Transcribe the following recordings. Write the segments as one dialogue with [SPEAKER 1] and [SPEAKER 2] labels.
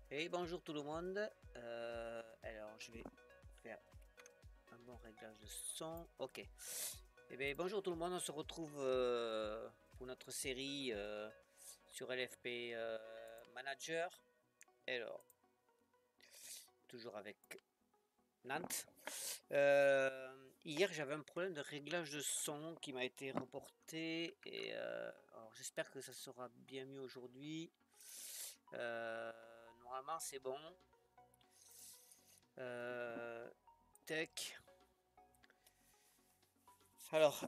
[SPEAKER 1] Et bonjour tout le monde. Alors je vais faire un bon réglage de son. Ok. Et bien bonjour tout le monde. On se retrouve pour notre série sur LFP Manager. Alors toujours avec Nantes. Hier j'avais un problème de réglage de son qui m'a été reporté et alors j'espère que ça sera bien mieux aujourd'hui. Normalement c'est bon. Tech. Alors,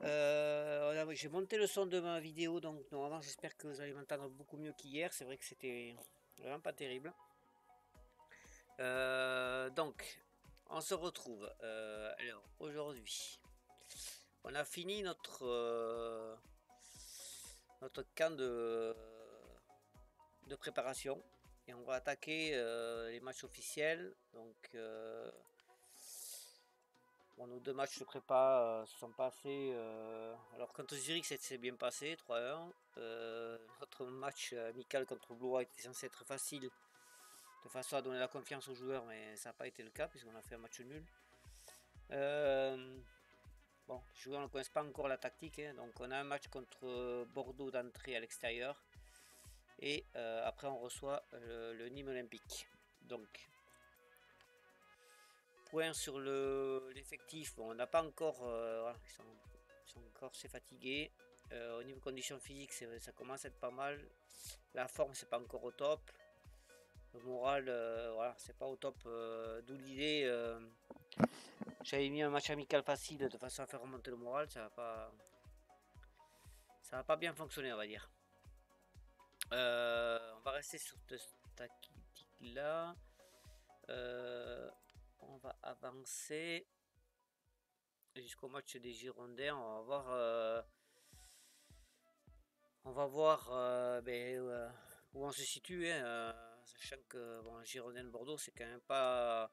[SPEAKER 1] j'ai monté le son de ma vidéo, donc normalement j'espère que vous allez m'entendre beaucoup mieux qu'hier. C'est vrai que c'était vraiment pas terrible. Donc, on se retrouve. Alors, aujourd'hui, on a fini notre camp de préparation et on va attaquer les matchs officiels. Donc, bon, nos deux matchs de prépa se sont passés. Alors, contre Zurich, c'est bien passé, 3-1. Notre match amical contre Blois était censé être facile, de façon à donner la confiance aux joueurs, mais ça n'a pas été le cas, puisqu'on a fait un match nul. Bon, les joueurs ne connaissent pas encore la tactique, hein, donc on a un match contre Bordeaux d'entrée à l'extérieur. Et après, on reçoit le Nîmes Olympique. Donc, point sur l'effectif, bon, on n'a pas encore. Voilà, ils sont encore assez fatigués. Au niveau conditions physiques, ça commence à être pas mal. La forme, c'est pas encore au top. Le moral, voilà, c'est pas au top. D'où l'idée. J'avais mis un match amical facile de façon à faire remonter le moral. Ça va pas bien fonctionner, on va dire. On va rester sur cette tactique-là. On va avancer jusqu'au match des Girondins. On va voir où on se situe, hein, sachant que bon, Girondins de Bordeaux, c'est quand même pas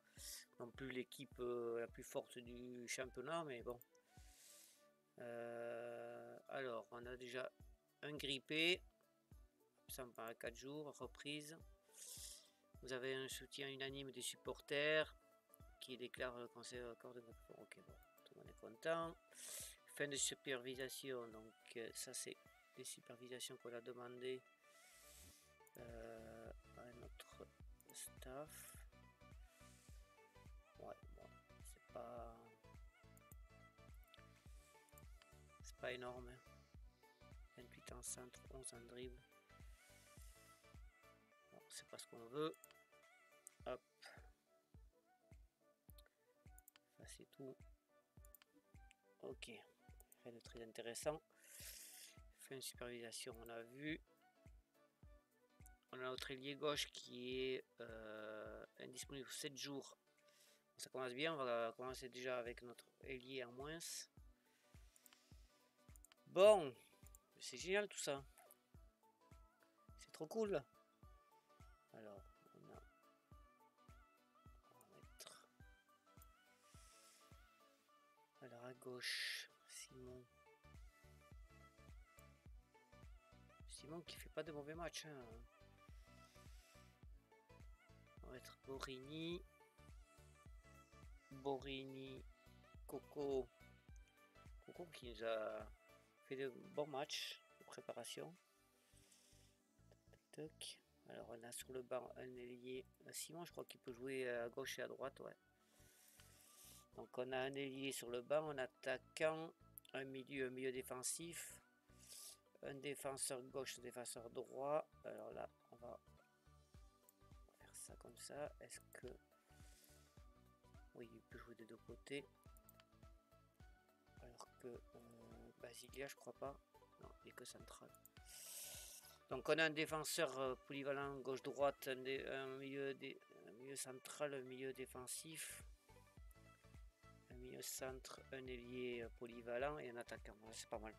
[SPEAKER 1] non plus l'équipe la plus forte du championnat, mais bon. Alors, on a déjà un grippé, ça me paraît 4 jours, reprise. Vous avez un soutien unanime des supporters qui déclarent le conseil accord de votre. Ok, bon, tout le monde est content. Fin de supervision, donc ça c'est les supervisations qu'on a demandé à notre staff. Ouais, bon, c'est pas énorme. 28 en centre, 11 en dribble. Bon, c'est pas ce qu'on veut. Hop. Ça c'est tout. Ok. Rien de très intéressant. Fin de supervision, on a vu. On a notre ailier gauche qui est indisponible 7 jours. Ça commence bien, on va commencer déjà avec notre ailier en moins. Bon, c'est génial tout ça. C'est trop cool. Alors, on va mettre. Alors à gauche, Simon. Simon qui fait pas de mauvais match. Hein. On va mettre Borini. Coco. Coco qui nous a fait de bons matchs de préparation. Tac, tac. Alors on a sur le banc un ailier. Simon, je crois qu'il peut jouer à gauche et à droite, ouais. Donc on a un ailier sur le banc, un attaquant, un milieu défensif, un défenseur gauche, un défenseur droit. Alors là, on va faire ça comme ça. Est-ce que... Oui, il peut jouer des deux côtés. Alors que Basilia, je crois pas. Non, il est que central. Donc on a un défenseur polyvalent gauche-droite, un milieu central, un milieu défensif, un milieu centre, un ailier polyvalent et un attaquant. Ouais, c'est pas mal.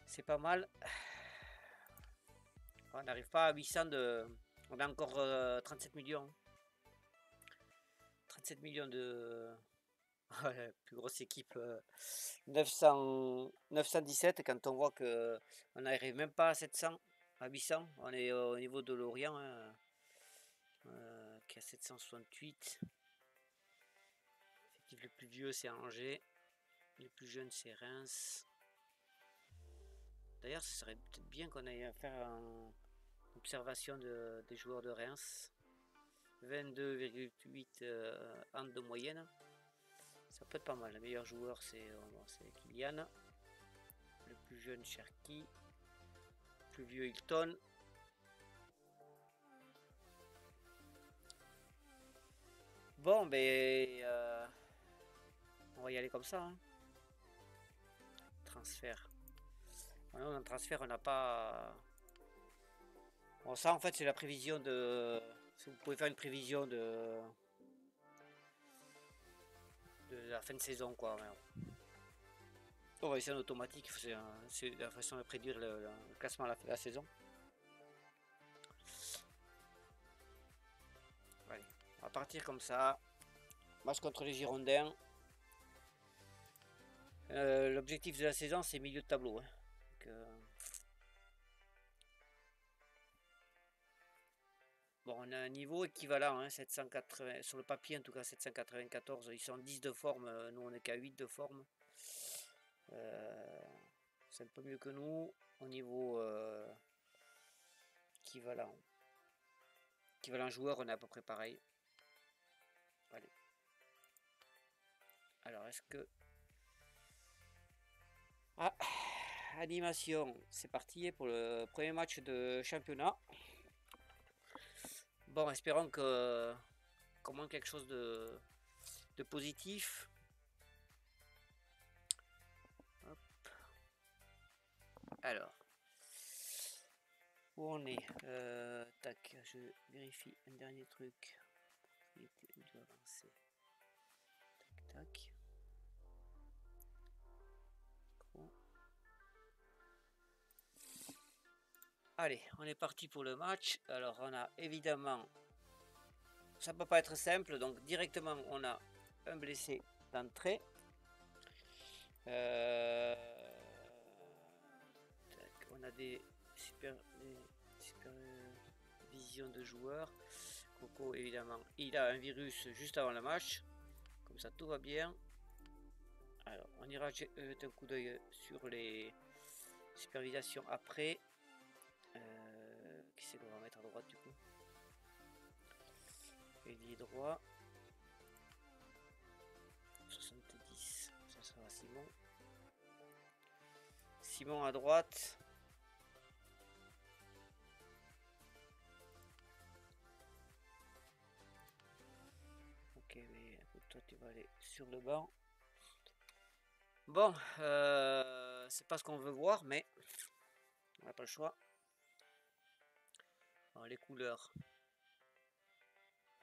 [SPEAKER 1] C'est pas mal. On n'arrive pas à 800 de... On a encore 37 millions. 37 millions de... plus grosse équipe. 917 quand on voit que on n'arrive même pas à 700, à 800. On est au niveau de Lorient. Hein. qui a 768. L'effectif le plus vieux c'est Angers, le plus jeune c'est Reims. D'ailleurs, ce serait peut-être bien qu'on aille faire une observation des joueurs de Reims. 22,8 ans de moyenne. Ça peut être pas mal. Le meilleur joueur c'est Kylian. Le plus jeune Cherki. Le plus vieux Hilton. Bon, ben on va y aller comme ça. Hein. Transfert. Maintenant, un transfert, on n'a pas. Bon, ça en fait, c'est la prévision de. Si vous pouvez faire une prévision de la fin de saison, quoi. On va essayer en automatique, c'est la façon de prédire le classement à la fin de la saison. Allez, on va partir comme ça. Match contre les Girondins. L'objectif de la saison, c'est milieu de tableau. Hein. Donc, bon, on a un niveau équivalent, hein, 780, sur le papier en tout cas 794. Ils sont 10 de forme, nous on est qu'à 8 de forme. C'est un peu mieux que nous au niveau équivalent. Équivalent joueur, on est à peu près pareil. Allez. Alors, est-ce que... Ah, animation, c'est parti pour le premier match de championnat. Bon, espérons qu'on manque quelque chose de positif. Hop. Alors, où on est tac, je vérifie un dernier truc. Où il doit avancer. Tac, tac. Allez, on est parti pour le match. Alors, on a évidemment... Ça peut pas être simple, donc directement, on a un blessé d'entrée. On a des supervisions de joueurs. Coco, évidemment, il a un virus juste avant le match. Comme ça, tout va bien. Alors, on ira jeter un coup d'œil sur les supervisations après. Qui c'est qu'on va mettre à droite du coup? Ailier droit. 70. Ça sera Simon. Simon à droite. Ok, mais toi tu vas aller sur le banc. Bon, c'est pas ce qu'on veut voir, mais on n'a pas le choix. Alors, les couleurs.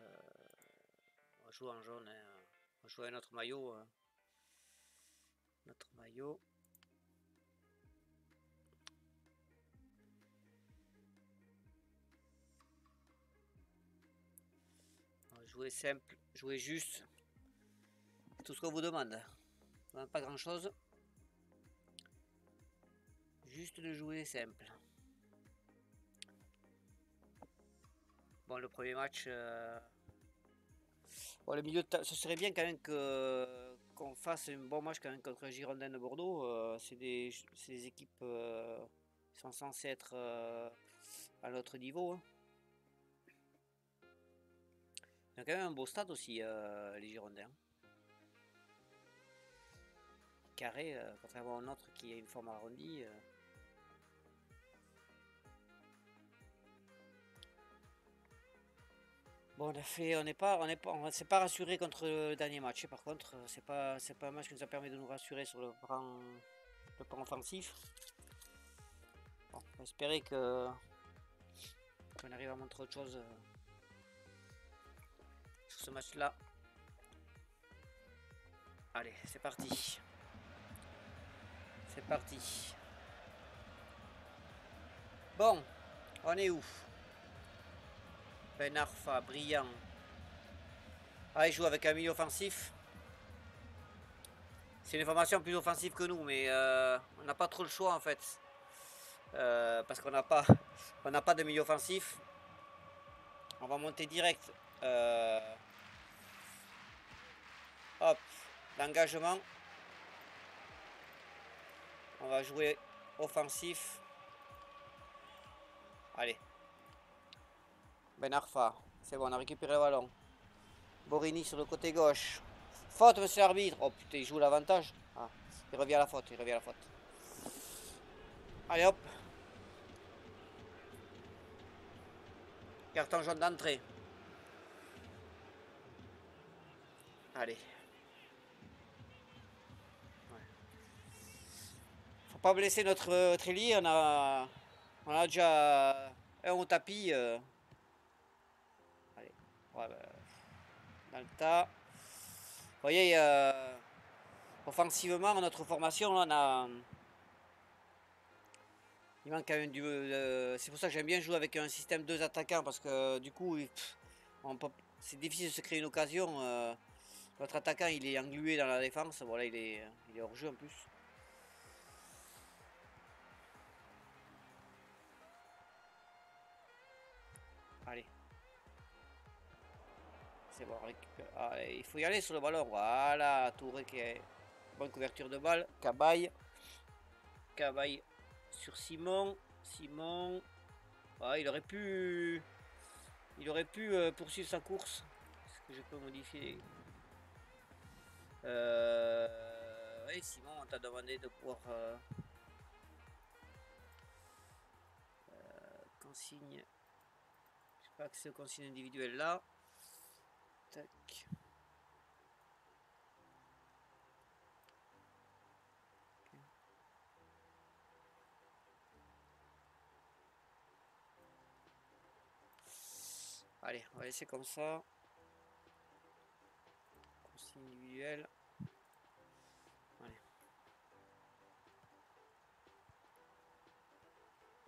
[SPEAKER 1] On va jouer en jaune. Hein. On va jouer à notre maillot. Notre maillot. On va jouer simple, jouer juste. C'est tout ce qu'on vous demande. Pas grand chose. Juste de jouer simple. Bon, le premier match... Bon, le milieu de ce serait bien quand même qu'on fasse un bon match quand même contre Girondins de Bordeaux. C'est des équipes qui sont censées être à notre niveau. Hein. Il y a quand même un beau stade aussi, les Girondins. Carré, contrairement au nôtre qui a une forme arrondie. Bon, on s'est pas rassuré contre le dernier match. Par contre, c'est pas un match qui nous a permis de nous rassurer sur le plan offensif. Bon, on va espérer qu'on arrive à montrer autre chose sur ce match-là. Allez, c'est parti. C'est parti. Bon, on est où? Ben Arfa, brillant. Ah, il joue avec un milieu offensif. C'est une formation plus offensive que nous, mais on n'a pas trop le choix en fait. Parce qu'on n'a pas de milieu offensif. On va monter direct. Hop, l'engagement. On va jouer offensif. Allez. Ben Arfa. C'est bon, on a récupéré le ballon. Borini sur le côté gauche. Faute, monsieur l'arbitre. Oh putain, il joue l'avantage. Ah, il revient à la faute, il revient à la faute. Allez hop. Carton jaune d'entrée. Allez. Ouais. Faut pas blesser notre Tréli. On a déjà un au tapis. Allez. Ouais, bah, dans le tas. Vous voyez, offensivement, notre formation, là, on a... Il manque quand même du... c'est pour ça que j'aime bien jouer avec un système 2 attaquants, parce que du coup, c'est difficile de se créer une occasion. Notre attaquant, il est englué dans la défense. Voilà, il est hors jeu en plus. Allez. C'est bon, allez, il faut y aller sur le ballon. Voilà, Touré qui est bonne couverture de balle. Cabaye. Cabaye sur Simon. Simon. Ah, il aurait pu poursuivre sa course. Est-ce que je peux modifier? Oui, Simon, on t'a demandé de pouvoir consigne. Je n'ai pas accès aux consignes individuelles là. Tac. Allez, on va laisser comme ça. Consigne individuelle. Allez.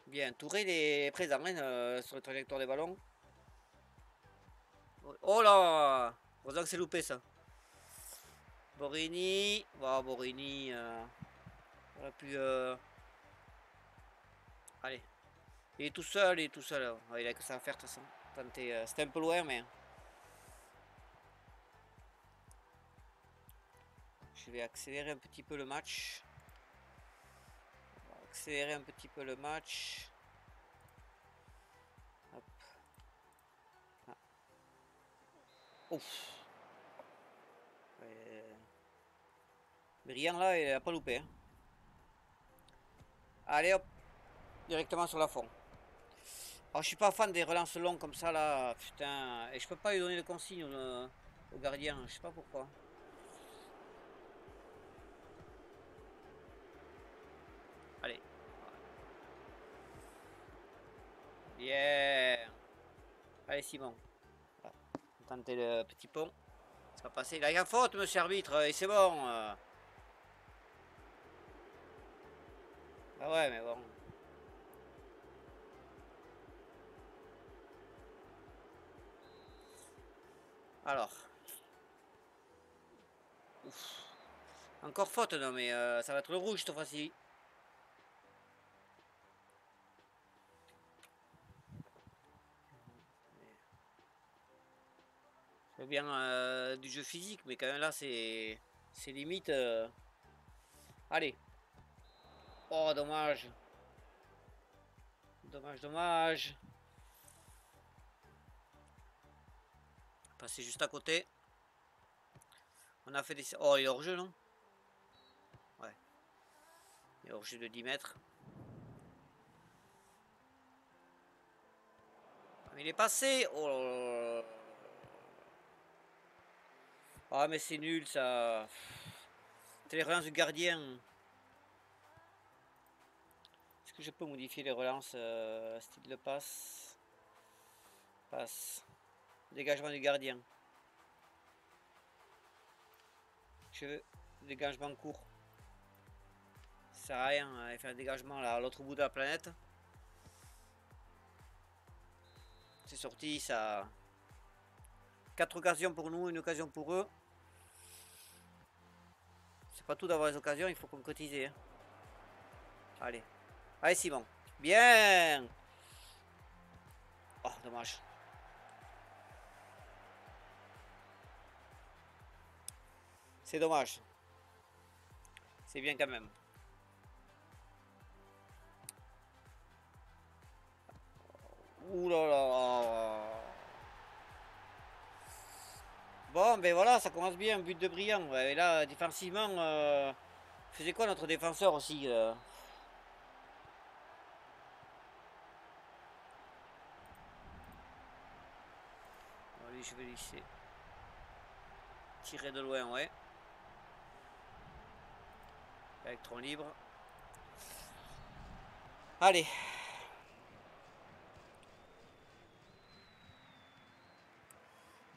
[SPEAKER 1] Bien, Touré il est présent hein, sur la trajectoire des ballons. Oh là! Heureusement que c'est loupé ça. Borini. Oh, Borini. On a pu. Allez. Il est tout seul, il est tout seul. Il a que ça à faire de toute façon. C'était un peu loin, mais. Je vais accélérer un petit peu le match. Accélérer un petit peu le match. Hop. Ah. Ouf. Briand là, il a pas loupé. Hein. Allez hop. Directement sur la fond. Alors je suis pas fan des relances longues comme ça là. Putain. Et je peux pas lui donner de consigne au gardien. Je sais pas pourquoi. Allez. Bien. Allez Simon. Voilà. Tentez le petit pont. Ça va passer. Il a faute monsieur arbitre. Et c'est bon. Ah ouais mais bon. Alors. Ouf. Encore faute non mais ça va être le rouge cette fois-ci. C'est bien du jeu physique mais quand même là c'est limite. Allez. Oh dommage. Dommage, dommage. Passer juste à côté. On a fait des... Oh il est hors jeu non? Ouais. Il est hors jeu de 10 mètres. Il est passé. Oh là là. Ah mais c'est nul ça. C'est les relances du gardien. Est-ce que je peux modifier les relances style de passe? Passe. Dégagement du gardien. Je veux dégagement court. Ça sert à rien de faire un dégagement là à l'autre bout de la planète. C'est sorti ça. 4 occasions pour nous, une occasion pour eux. C'est pas tout d'avoir les occasions, il faut concrétiser. Hein. Allez. Allez Simon. Bien. Oh dommage. C'est dommage. C'est bien quand même. Ouh là là. Bon, ben voilà, ça commence bien, but de Brillant. Et là, défensivement, faisait quoi notre défenseur aussi Allez, je vais laisser tirer de loin, ouais. Électron libre. Allez.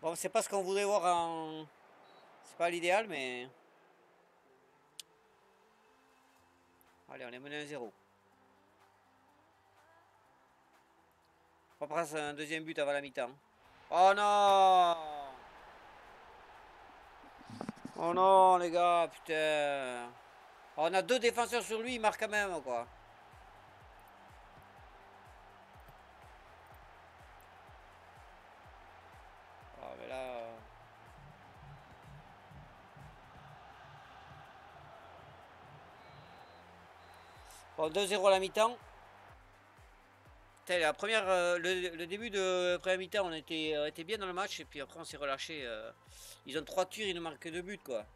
[SPEAKER 1] Bon, c'est pas ce qu'on voudrait voir en... C'est pas l'idéal, mais... Allez, on est mené 1-0. On va prendre un deuxième but avant la mi-temps. Oh non! Oh non, les gars, putain. On a deux défenseurs sur lui, il marque quand même, quoi. Ah, mais là... Bon, 2-0 à la mi-temps. La première, le début de première mi-temps, on était bien dans le match, et puis après on s'est relâché. Ils ont 3 tirs, ils ne marquent que 2 buts, quoi.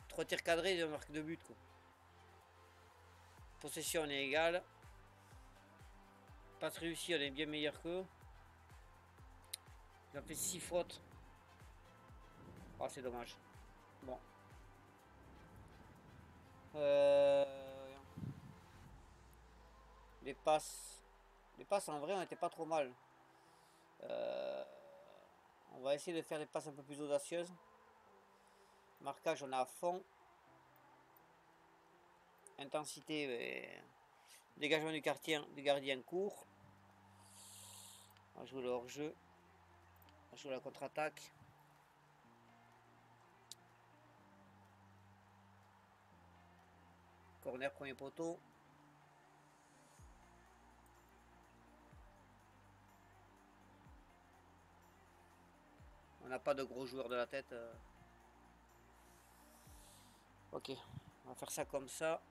[SPEAKER 1] 3 tirs cadrés, ils ne marquent 2 buts, quoi. Possession, on est égal. Passe réussi, on est bien meilleur qu'eux. Ils ont fait 6 fautes. Oh, c'est dommage. Bon. Les passes. Les passes en vrai, on n'était pas trop mal. On va essayer de faire des passes un peu plus audacieuses. Marquage, on a à fond. Intensité, dégagement du gardien court. On va jouer le hors-jeu. On va jouer la contre-attaque. Corner, premier poteau. On n'a pas de gros joueurs de la tête. Ok, on va faire ça comme ça.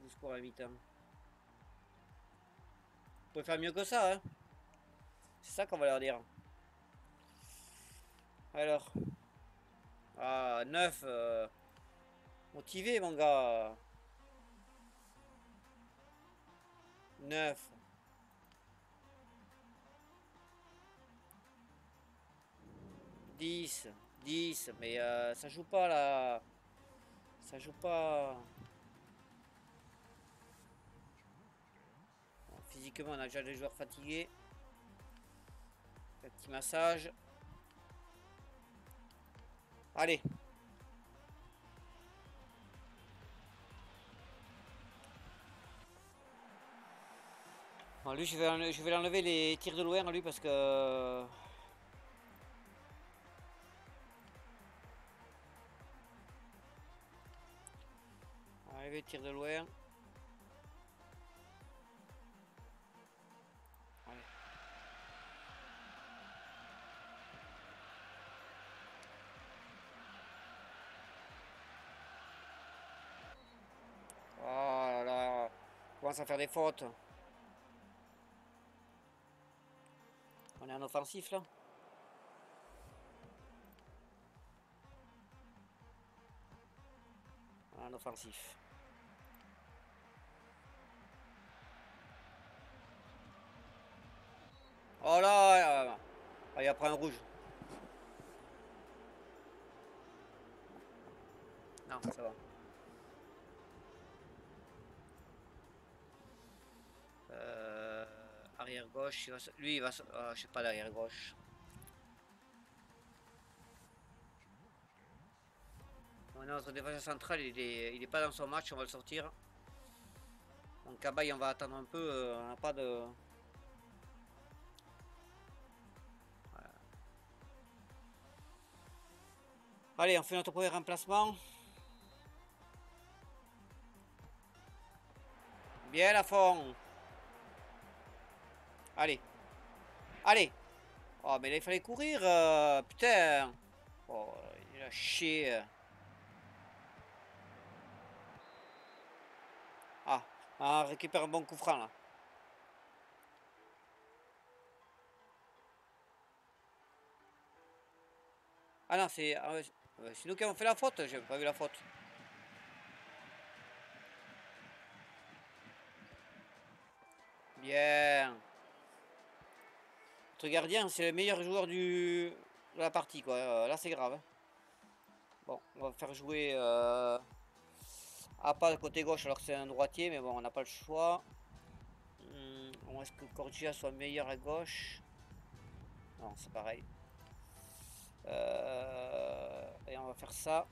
[SPEAKER 1] Jusqu'au la mi-temps. Vous pouvez faire mieux que ça, hein. C'est ça qu'on va leur dire. Alors. Ah, 9. Motivé, mon gars. 9. 10. 10. Mais ça joue pas là. Ça joue pas. Bon, physiquement, on a déjà des joueurs fatigués. Un petit massage. Allez. Bon, lui, je vais l'enlever les tirs de loin, lui, parce que... Enlever les tirs de loin. Allez. Oh là là. On commence à faire des fautes. On est en offensif, là. En offensif. Oh là, il y a pris un rouge. Non, ça va. Arrière gauche, lui il va... je sais pas l'arrière gauche. Bon, notre défenseur central il est pas dans son match, on va le sortir. Donc Cabaye on va attendre un peu, on n'a pas de... Voilà. Allez, on fait notre premier remplacement. Bien à fond. Allez. Allez. Oh, mais là, il fallait courir, putain. Oh, il a chier. Ah, on récupère un bon coup franc, là. Ah non, c'est c'est nous qui avons fait la faute, j'ai pas vu la faute. Bien. Notre gardien, c'est le meilleur joueur de la partie, quoi. Là, c'est grave, hein. Bon, on va faire jouer pas côté gauche alors que c'est un droitier, mais bon, on n'a pas le choix. Est-ce que Corgia soit meilleur à gauche? Non, c'est pareil. Et on va faire ça.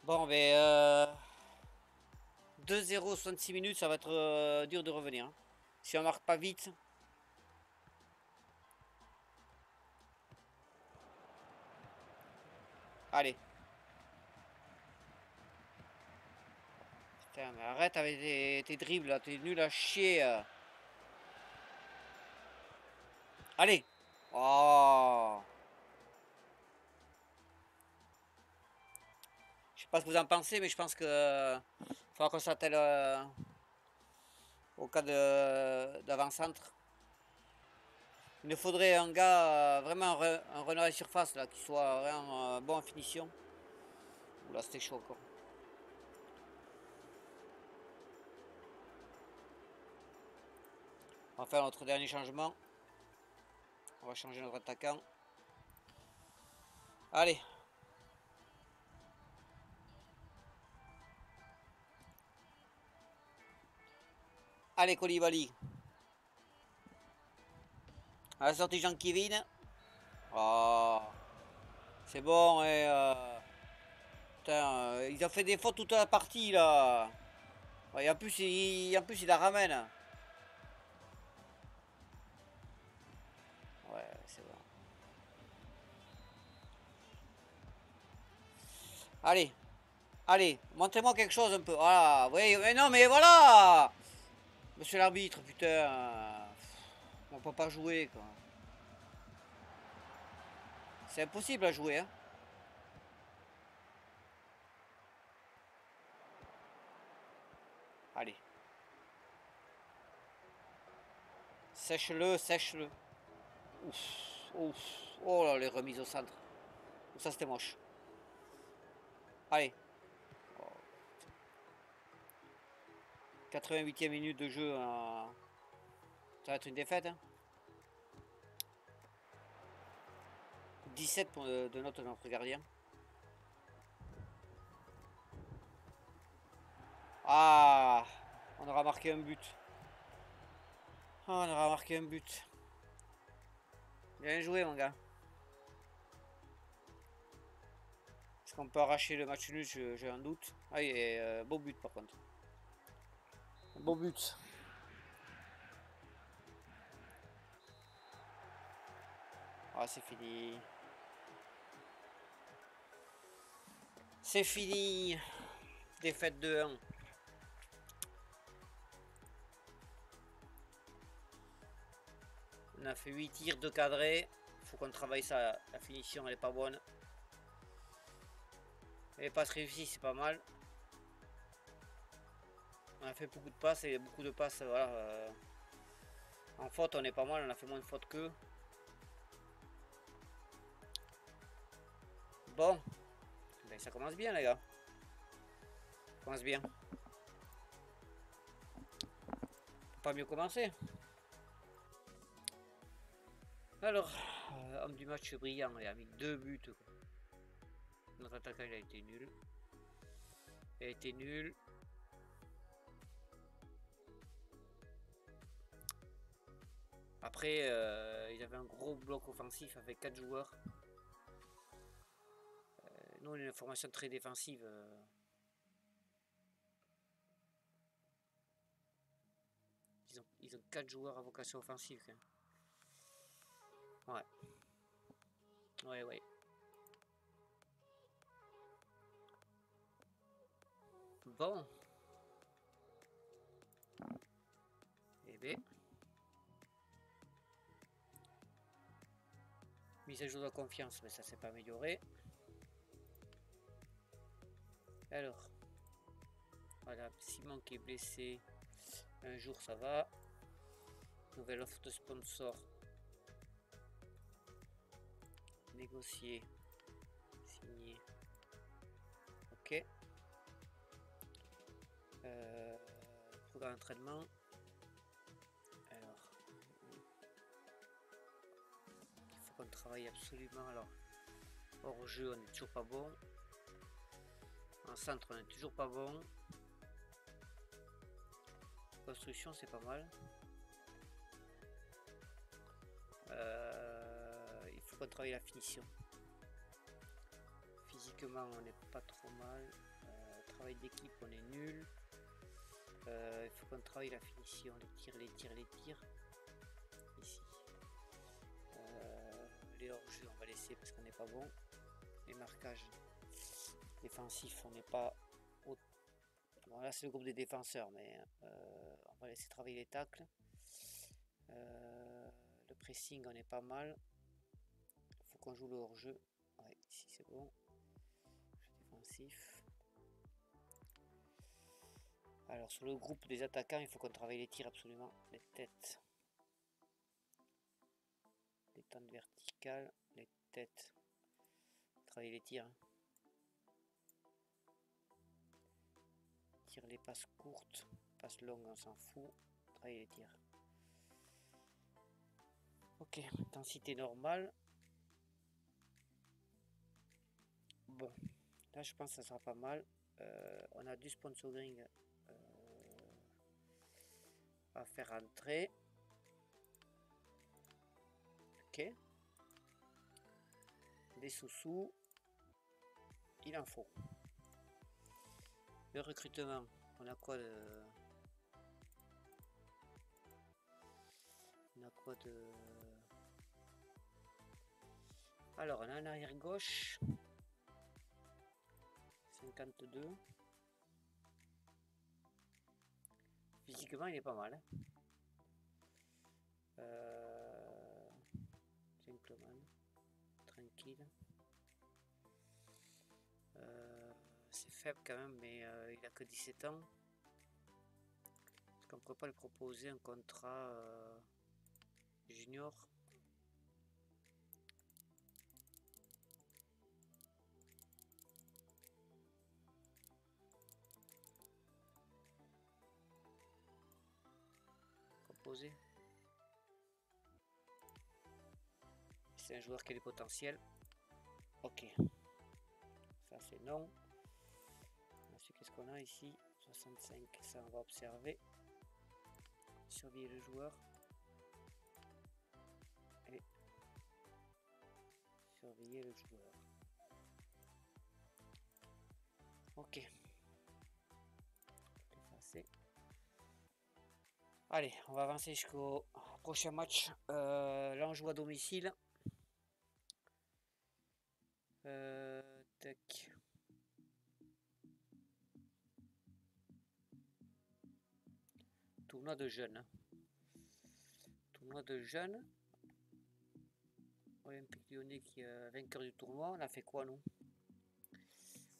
[SPEAKER 1] Bon, mais 2-0, 66 minutes, ça va être dur de revenir, hein. Si on marque pas vite. Allez. Putain, mais arrête avec tes dribbles là, t'es nul à chier. Allez. Oh. Je sais pas ce que vous en pensez, mais je pense que faudra qu'on s'attelle au cas d'avant-centre. Il nous faudrait un gars, vraiment un renard à surface là, qui soit vraiment bon en finition. Oula, c'était chaud encore. On va faire notre dernier changement. On va changer notre attaquant. Allez. Allez, Koulibaly. À la sortie Jean-Kevin. Oh. C'est bon, et putain, ils ont fait des fautes toute la partie là. Ouais, et en plus, il la ramène. Ouais, c'est bon. Allez, allez, montrez-moi quelque chose un peu. Voilà, oui, mais non, mais voilà. Monsieur l'arbitre, putain. On peut pas jouer, quoi. C'est impossible à jouer, hein. Allez. Sèche-le, sèche-le. Ouf, ouf. Oh là, les remises au centre. Ça, c'était moche. Allez. 88e minute de jeu. Ça va être une défaite, hein. 17 pour de notre gardien. Ah, on aura marqué un but. Ah, on aura marqué un but. Bien joué, mon gars. Est-ce qu'on peut arracher le match nul? J'ai un doute. Ah, beau but par contre. Beau but. Ah, c'est fini. C'est fini. Défaite de 1. On a fait 8 tirs, 2 cadrés. Faut qu'on travaille ça. La finition, elle est pas bonne. Les passes réussies, c'est pas mal. On a fait beaucoup de passes et beaucoup de passes. Voilà. En faute, on est pas mal. On a fait moins de fautes qu'eux. Bon. Ben, ça commence bien, les gars. Ça commence bien. Faut pas mieux commencer. Alors, homme du match brillant, il a mis 2 buts. Quoi. Notre attaquant, il a été nul. Il a été nul. Après, il avait un gros bloc offensif avec 4 joueurs. Nous, on a une formation très défensive. Ils ont 4 joueurs à vocation offensive. Quand même. Ouais. Ouais, ouais. Bon. Eh bien. Mise à jour de confiance, mais ça s'est pas amélioré. Alors. Voilà, Simon qui est blessé. Un jour ça va. Nouvelle offre de sponsor. Négocier. Signer. Ok. Programme d'entraînement. Alors. Il faut qu'on travaille absolument. Alors. Hors jeu, on n'est toujours pas bon. En centre, on n'est toujours pas bon. Construction, c'est pas mal. Il faut qu'on travaille la finition. Physiquement, on n'est pas trop mal. Travail d'équipe, on est nul. Il faut qu'on travaille la finition, les tirs. Ici. Les hors-jeux, on va laisser parce qu'on n'est pas bon. Les marquages défensifs, on n'est pas au... Bon, là, c'est le groupe des défenseurs, mais on va laisser travailler les tacles. Le pressing, on est pas mal. Il faut qu'on joue le hors-jeu. Ouais, ici c'est bon. Jeu défensif. Alors sur le groupe des attaquants, il faut qu'on travaille les tirs absolument. Les têtes. Les tentes verticales. Les têtes. Travailler les tirs. Tire les passes courtes. Passes longues, on s'en fout. Travailler les tirs. Ok, intensité normale. Bon, là je pense que ça sera pas mal. On a du sponsoring à faire entrer. Ok. Des sous-sous. Il en faut. Le recrutement. On a quoi de... On a quoi de... Alors, on a un arrière gauche. 52. Physiquement, il est pas mal. Gentleman. Tranquille. C'est faible quand même, mais il a que 17 ans. Est-ce qu'on ne pourrait pas lui proposer un contrat junior? Proposer. C'est un joueur qui a du potentiel. Ok. Ça c'est non. Ensuite, qu'est-ce qu'on a ici? 65, ça on va observer. Surveiller le joueur. Et surveiller le joueur. Ok. Effacer. Allez, on va avancer jusqu'au prochain match. Là, on joue à domicile. Tac. Tournoi de jeunes. Tournoi de jeunes. Olympique Lyonnais qui est vainqueur du tournoi. On a fait quoi, nous?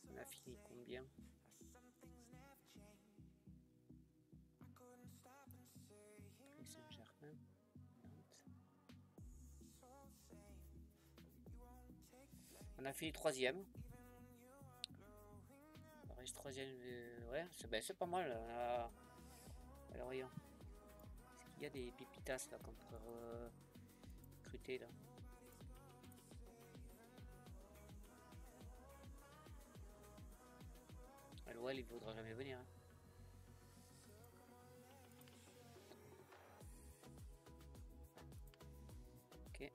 [SPEAKER 1] On a fini combien? Saint-Germain. On a fini troisième. On reste troisième. Ouais, c'est pas mal. Alors, voyons. Est-ce qu'il y a des pépitas là qu'on pourrait recruter là? l'OL il voudra jamais venir. Hein. Ok.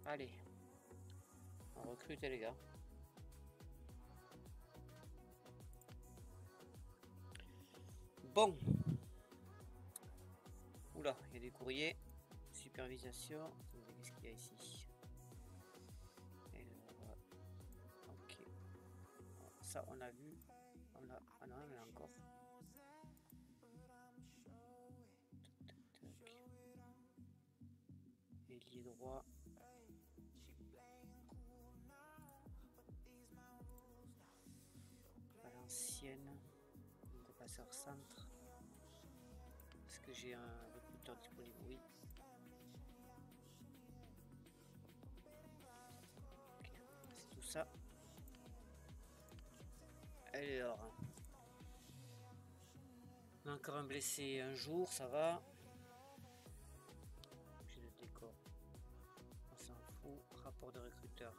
[SPEAKER 1] Allez. On recrute les gars. Bon. Oula, il y a des courriers. Supervision. Qu'est-ce qu'il y a ici? Ok. Ça, on a vu. On a... Ah non, on a encore. Ailier droit. Valenciennes. Dépasseur centre. Est-ce que j'ai un recruteur disponible? Oui. Okay. C'est tout ça. Alors. On a encore un blessé un jour, ça va. J'ai le décor. On s'en fout. Rapport de recruteur.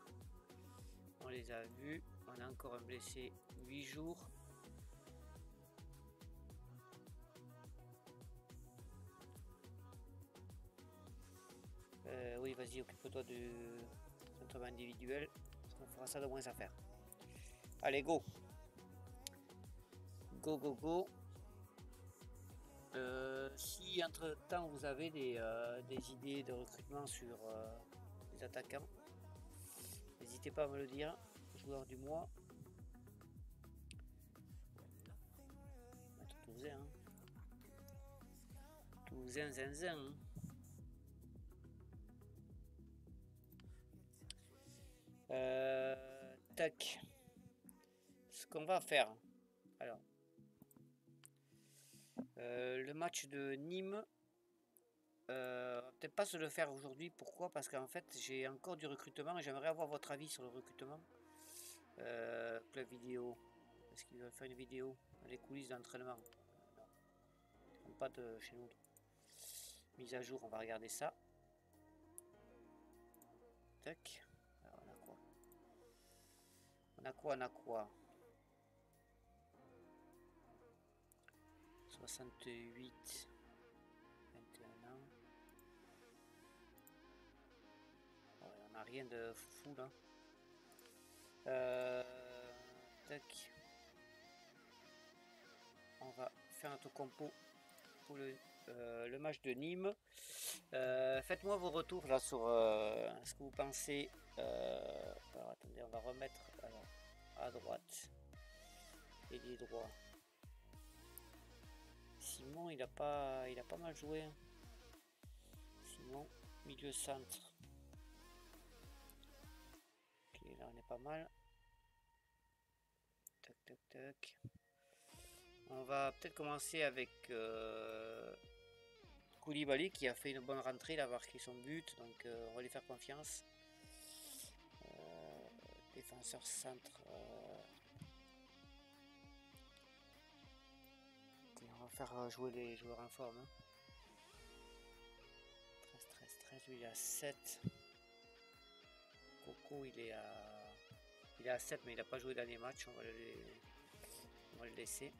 [SPEAKER 1] On les a vus. On a encore un blessé 8 jours. Oui, vas-y, occupe-toi du entraînement individuel. On fera ça de moins à faire. Allez, go. Go, go, go. Si entre temps vous avez des idées de recrutement sur les attaquants, n'hésitez pas à me le dire. Joueur du mois. Toulousain, hein. Toulousain, zinzin. Hein. Tac. Ce qu'on va faire. Alors. Le match de Nîmes. Peut-être pas se le faire aujourd'hui. Pourquoi? Parce qu'en fait j'ai encore du recrutement et j'aimerais avoir votre avis sur le recrutement. Club vidéo. Est-ce qu'ils veulent faire une vidéo? Les coulisses d'entraînement? Non. Pas de chez nous. Mise à jour, on va regarder ça. Tac. Alors, on a quoi? On a quoi? 68. 21 ans. Ouais, on n'a rien de fou là. Tac. On va faire notre compo pour le match de Nîmes. Faites-moi vos retours là sur ce que vous pensez. Alors attendez, on va remettre alors, à droite. Ailier droit. Simon, il a pas mal joué. Hein. Simon, milieu centre. Ok, là on est pas mal. Tac, tac, tac. On va peut-être commencer avec Koulibaly qui a fait une bonne rentrée, il a marqué son but, donc on va lui faire confiance. Défenseur centre. Okay, on va faire jouer les joueurs en forme. Hein. 13, lui il est à 7. Coco il est à 7 mais il n'a pas joué dans les matchs, on va le laisser.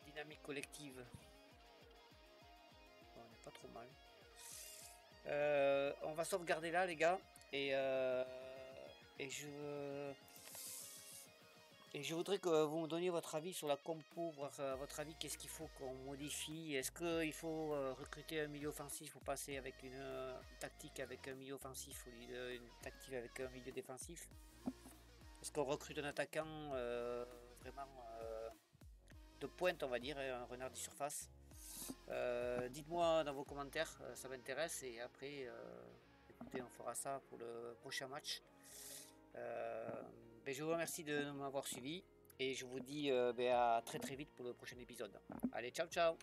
[SPEAKER 1] Dynamique collective. Bon, on n'est pas trop mal. On va sauvegarder là les gars et je voudrais que vous me donniez votre avis sur la compo, voir votre avis, qu'est-ce qu'il faut qu'on modifie. Est-ce qu'il faut recruter un milieu offensif ou passer avec une tactique avec un milieu offensif ou une tactique avec un milieu défensif? Est-ce qu'on recrute un attaquant vraiment de pointe, on va dire, un renard de surface? Dites-moi dans vos commentaires, ça m'intéresse et après écoutez, on fera ça pour le prochain match. Je vous remercie de m'avoir suivi et je vous dis à très vite pour le prochain épisode. Allez, ciao ciao.